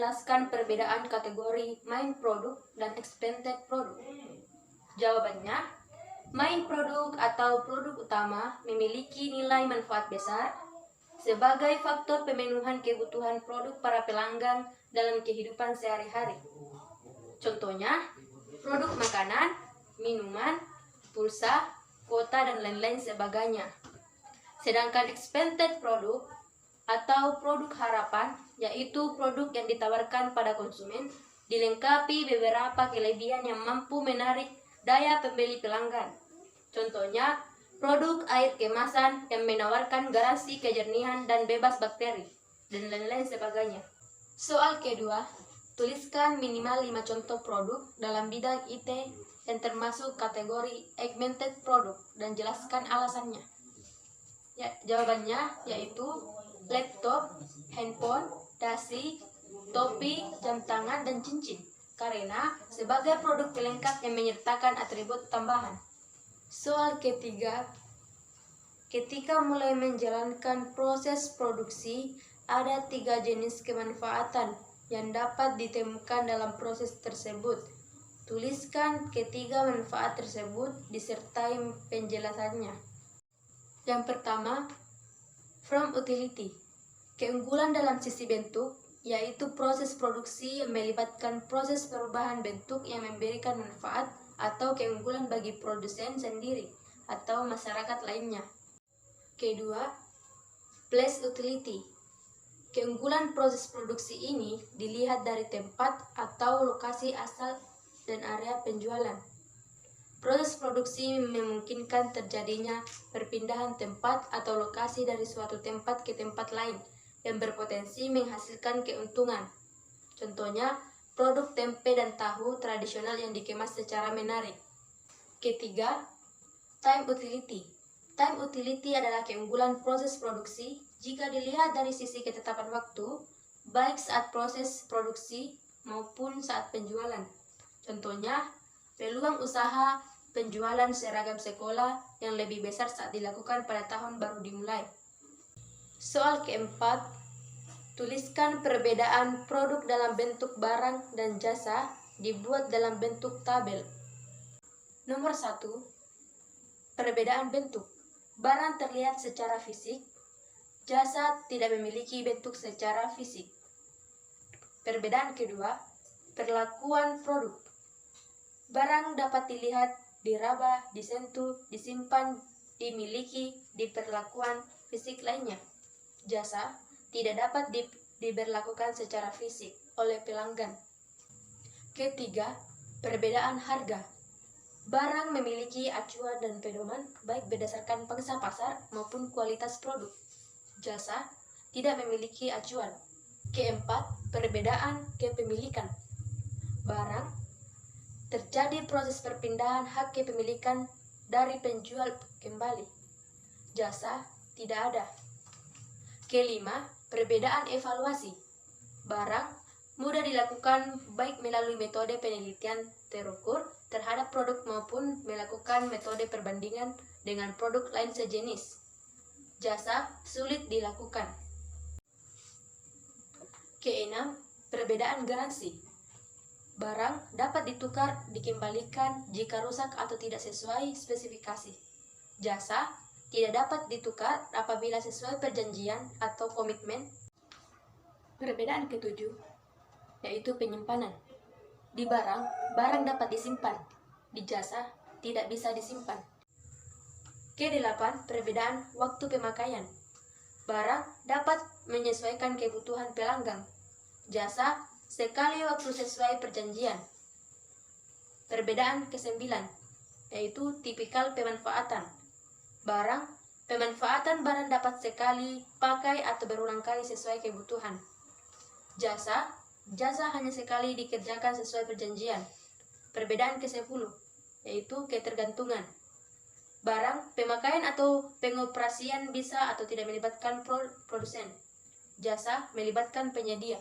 jelaskan perbedaan kategori main produk dan expanded produk. Jawabannya, main produk atau produk utama memiliki nilai manfaat besar sebagai faktor pemenuhan kebutuhan produk para pelanggan dalam kehidupan sehari-hari. Contohnya, produk makanan, minuman, pulsa, kuota, dan lain-lain sebagainya. Sedangkan expanded produk atau produk harapan, yaitu produk yang ditawarkan pada konsumen, dilengkapi beberapa kelebihan yang mampu menarik daya pembeli pelanggan. Contohnya, produk air kemasan yang menawarkan garansi kejernihan dan bebas bakteri, dan lain-lain sebagainya. Soal kedua, tuliskan minimal 5 contoh produk dalam bidang IT yang termasuk kategori augmented product dan jelaskan alasannya. Jawabannya yaitu laptop, handphone, dasi, topi, jam tangan, dan cincin, karena sebagai produk pelengkap yang menyertakan atribut tambahan. Soal ketiga, ketika mulai menjalankan proses produksi, ada 3 jenis kemanfaatan yang dapat ditemukan dalam proses tersebut. Tuliskan ketiga manfaat tersebut disertai penjelasannya. Yang pertama, from utility, keunggulan dalam sisi bentuk, yaitu proses produksi yang melibatkan proses perubahan bentuk yang memberikan manfaat atau keunggulan bagi produsen sendiri atau masyarakat lainnya. Kedua, place utility, keunggulan proses produksi ini dilihat dari tempat atau lokasi asal dan area penjualan. Proses produksi memungkinkan terjadinya perpindahan tempat atau lokasi dari suatu tempat ke tempat lain yang berpotensi menghasilkan keuntungan. Contohnya, produk tempe dan tahu tradisional yang dikemas secara menarik. Ketiga, time utility. Time utility adalah keunggulan proses produksi jika dilihat dari sisi ketetapan waktu, baik saat proses produksi maupun saat penjualan. Contohnya, peluang usaha penjualan seragam sekolah yang lebih besar saat dilakukan pada tahun baru dimulai. Soal keempat, tuliskan perbedaan produk dalam bentuk barang dan jasa dibuat dalam bentuk tabel. Nomor 1, perbedaan bentuk. Barang terlihat secara fisik, jasa tidak memiliki bentuk secara fisik. Perbedaan kedua, perlakuan produk. Barang dapat dilihat, diraba, disentuh, disimpan, dimiliki, di perlakuan fisik lainnya. Jasa tidak dapat diberlakukan secara fisik oleh pelanggan. Ketiga, perbedaan harga. Barang memiliki acuan dan pedoman baik berdasarkan pangsa pasar maupun kualitas produk. Jasa tidak memiliki acuan. Keempat, perbedaan kepemilikan. Barang terjadi proses perpindahan hak kepemilikan dari penjual kembali. Jasa tidak ada. Kelima, perbedaan evaluasi. Barang mudah dilakukan baik melalui metode penelitian terukur terhadap produk maupun melakukan metode perbandingan dengan produk lain sejenis. Jasa sulit dilakukan. Keenam, perbedaan garansi. Barang dapat ditukar, dikembalikan jika rusak atau tidak sesuai spesifikasi. Jasa tidak dapat ditukar apabila sesuai perjanjian atau komitmen. Perbedaan ketujuh, yaitu penyimpanan. Di barang, barang dapat disimpan. Di jasa, tidak bisa disimpan. Kedelapan, perbedaan waktu pemakaian. Barang dapat menyesuaikan kebutuhan pelanggan. Jasa sekali waktu sesuai perjanjian. Perbedaan kesembilan, yaitu tipikal pemanfaatan. Barang, pemanfaatan barang dapat sekali pakai atau berulang kali sesuai kebutuhan. Jasa, jasa hanya sekali dikerjakan sesuai perjanjian. Perbedaan ke-10, yaitu ketergantungan. Barang, pemakaian atau pengoperasian bisa atau tidak melibatkan produsen. Jasa melibatkan penyedia.